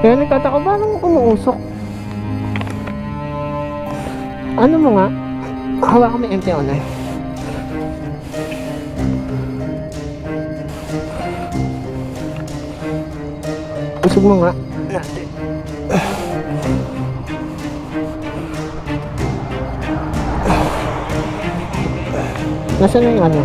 Kaya nagtataka ba nang umuusok? Ano mo nga? Hawakan mo empty on eh. Usog mo nga natin. Nasaan na yung ano?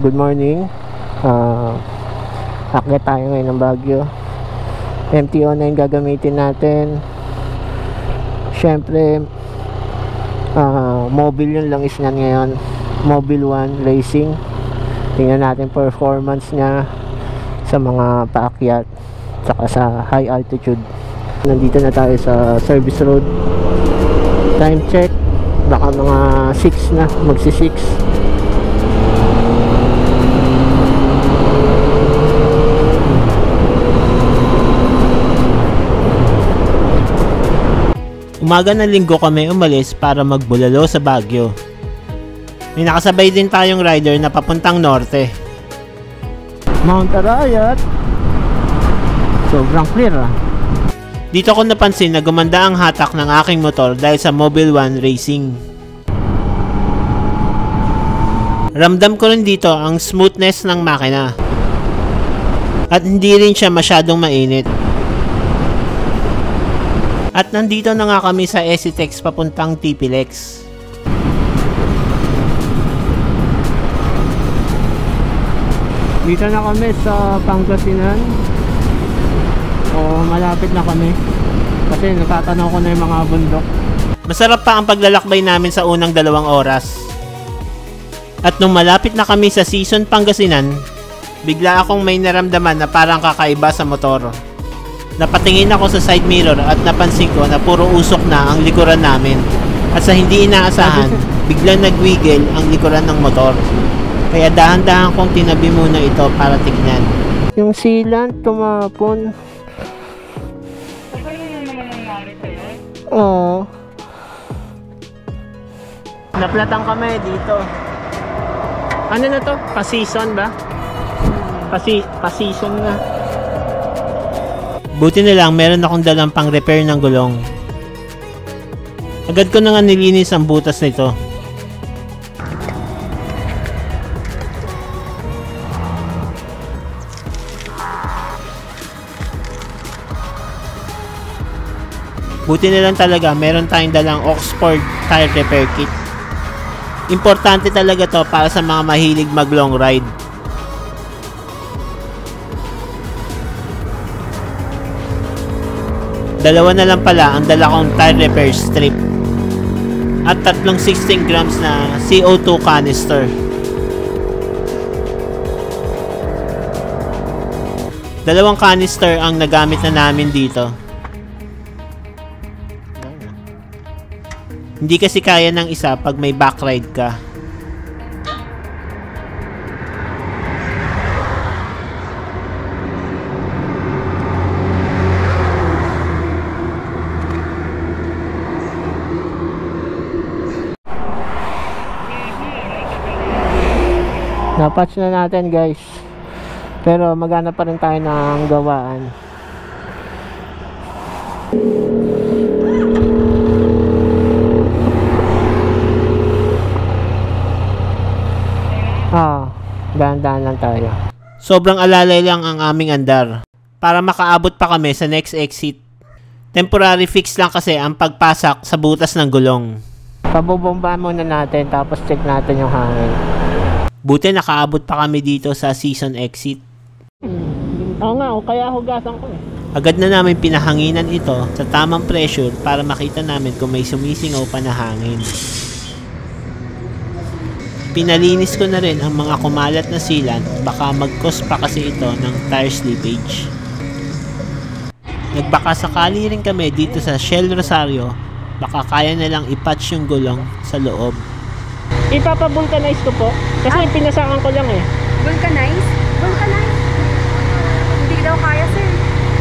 Good morning. Akyat tayo ngayon ng Baguio. MT-09 gagamitin natin. Syempre mobile yung langis niyan ngayon. Mobile 1 Racing. Tingnan natin performance niya sa mga paakyat saka sa high altitude. Nandito na tayo sa service road. Time check, baka mga 6 na, magsi 6. Umaga ng linggo kami umalis para magbulalo sa Baguio. May nakasabay din tayong rider na papuntang norte. Mount Arayat. Sobrang clear ah. Dito ko napansin na gumanda ang hatak ng aking motor dahil sa Mobile 1 Racing. Ramdam ko rin dito ang smoothness ng makina. At hindi rin siya masyadong mainit. At nandito na nga kami sa Esitex papuntang TPLEX. Dito na kami sa Pangasinan. O malapit na kami. Kasi natatanaw ko na yung mga bundok. Masarap pa ang paglalakbay namin sa unang 2 oras. At nung malapit na kami sa Season Pangasinan, bigla akong may naramdaman na parang kakaiba sa motor. Napatingin ako sa side mirror at napansin ko na puro usok na ang likuran namin. At sa hindi inaasahan, biglang nagwiggle ang likuran ng motor. Kaya dahan-dahan kong tinabi muna ito para tignan. Yung sealant tumapon. Oo. Naplatan kami dito. Ano na to? Pa-season ba? Pa-season na. Buti na lang meron akong dalang pang repair ng gulong. Agad ko na nga nilinis ang butas nito. Buti na lang talaga meron tayong dalang Oxford tire repair kit. Importante talaga to para sa mga mahilig mag long ride. Dalawa na lang pala ang dala kong tire repair strip at 3 16 grams na CO2 canister. Dalawang canister ang nagamit na namin dito. Hindi kasi kaya ng isa pag may backride ka. Napatch na natin guys. Pero maghanap pa rin tayo ng gawaan. Dahan-dahan lang tayo. Sobrang alalay lang ang aming andar para makaabot pa kami sa next exit. Temporary fix lang kasi ang pagpasak sa butas ng gulong. Pabobomba muna natin tapos check natin yung hangin. Buti nakaabot pa kami dito sa season exit. Oo nga, kaya hugasan ko eh. Agad na namin pinahanginan ito sa tamang pressure para makita namin kung may sumisingaw pa na hangin. Pinalinis ko na rin ang mga kumalat na sealant, baka mag-cause pa kasi ito ng tire slippage. Nagbaka sakali rin kami dito sa Shell Rosario baka kaya na lang ipatch yung gulong sa loob. Ipapabulkanize ko po. Kasi pinasakan ko lang eh. Vulcanize? Vulcanize? Hindi daw kaya, sir.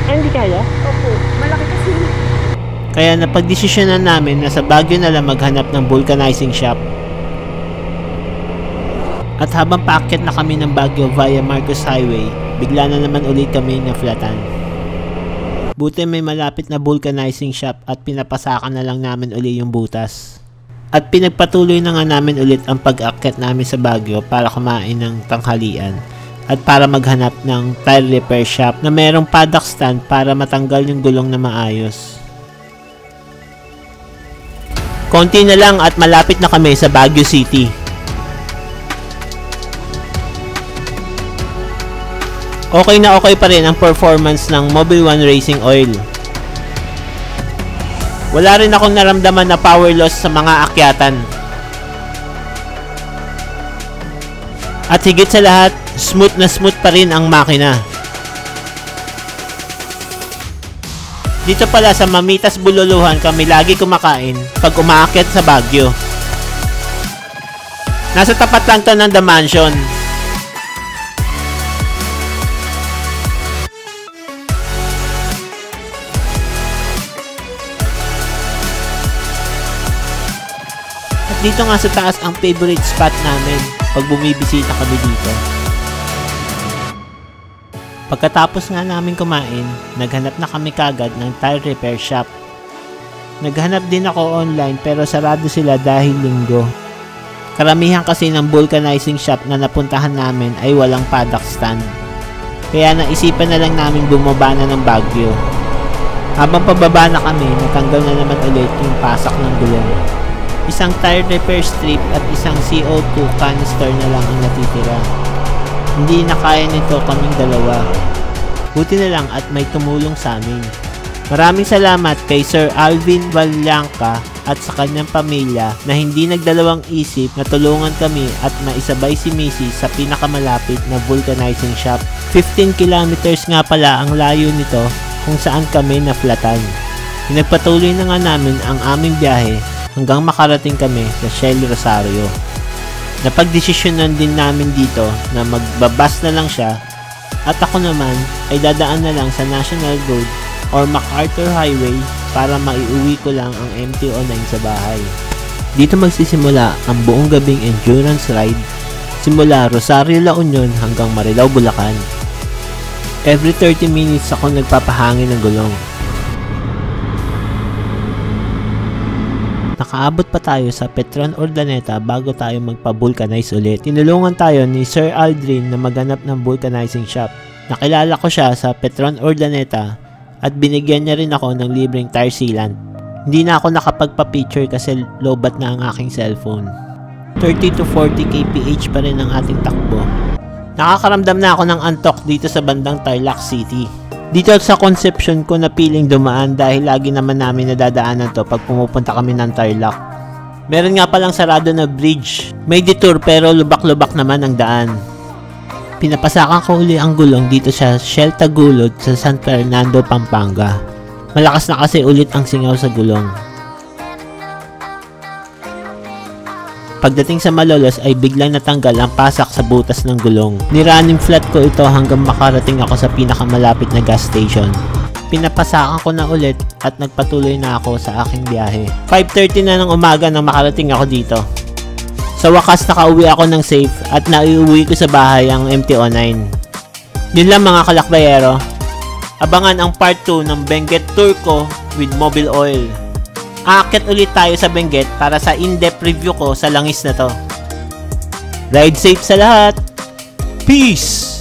Hindi kaya? Opo, malaki kasi. Kaya napagdesisyonan namin na sa Baguio na lang maghanap ng vulcanizing shop. At habang paakyat na kami ng Baguio via Marcos Highway, bigla na naman ulit kami na flatan. Buti may malapit na vulcanizing shop at pinapasakan na lang namin uli yung butas. At pinagpatuloy na nga namin ulit ang pag-akyat namin sa Baguio para kumain ng tanghalian at para maghanap ng tire repair shop na merong paddock stand para matanggal yung gulong na maayos. Konti na lang at malapit na kami sa Baguio City. Okay na okay pa rin ang performance ng Mobil 1 Racing Oil. Wala rin akong naramdaman na power loss sa mga akyatan. At higit sa lahat, smooth na smooth pa rin ang makina. Dito pala sa Mamitas Bululuhan kami lagi kumakain pag umaakyat sa Baguio. Nasa tapat lang to ng The Mansion. Dito nga sa taas ang favorite spot namin pag bumibisita kami dito. Pagkatapos nga namin kumain, naghanap na kami kagad ng tire repair shop. Naghanap din ako online pero sarado sila dahil linggo. Karamihan kasi ng vulcanizing shop na napuntahan namin ay walang paddock stand. Kaya naisipan na lang namin bumaba na ng Baguio. Habang pababa na kami, natanggal na naman ulit yung pasak ng gulong. Isang tire repair strip at isang CO2 canister na lang ang natitira. Hindi na kaya nito kaming dalawa. Buti na lang at may tumulong sa amin. Maraming salamat kay Sir Alvin Vallanca at sa kanyang pamilya na hindi nagdalawang isip na tulungan kami at maisabay si Missy sa pinakamalapit na vulcanizing shop. 15 kilometers nga pala ang layo nito kung saan kami naflatan. Pinagpatuloy na nga namin ang aming biyahe hanggang makarating kami sa Shell Rosario. Napagdesisyonan din namin dito na magbabas na lang siya at ako naman ay dadaan na lang sa National Road or MacArthur Highway para maiuwi ko lang ang MT-09 sa bahay. Dito magsisimula ang buong gabing endurance ride simula Rosario, La Union hanggang Marilao, Bulacan. Every 30 minutes ako nagpapahangin ng gulong. Nakaabot pa tayo sa Petron Urdaneta bago tayo magpa-vulcanize ulit. Tinulungan tayo ni Sir Aldrin na maghanap ng vulcanizing shop. Nakilala ko siya sa Petron Urdaneta at binigyan niya rin ako ng libreng tire sealant. Hindi na ako nakapagpa-picture kasi lobat na ang aking cellphone. 30 to 40 kph pa rin ang ating takbo. Nakakaramdam na ako ng antok dito sa bandang Tarlac City. Dito sa Concepcion ko na piling dumaan dahil lagi naman namin nadadaanan to pag pumupunta kami ng Tarlac. Meron nga palang sarado na bridge. May detour pero lubak-lubak naman ang daan. Pinapasakan ko uli ang gulong dito sa Shell Tagulod sa San Fernando, Pampanga. Malakas na kasi ulit ang singaw sa gulong. Pagdating sa Malolos ay biglang natanggal ang pasak sa butas ng gulong. Niraning flat ko ito hanggang makarating ako sa pinakamalapit na gas station. Pinapasakan ko na ulit at nagpatuloy na ako sa aking biyahe. 5:30 na ng umaga nang makarating ako dito. Sa wakas nakauwi ako ng safe at naiuwi ko sa bahay ang MT-09. Yun lang mga kalakbayero. Abangan ang part 2 ng Benguet tour ko with Mobil Oil. Aakyat ulit tayo sa Benguet para sa in-depth review ko sa langis na to. Ride safe sa lahat! Peace!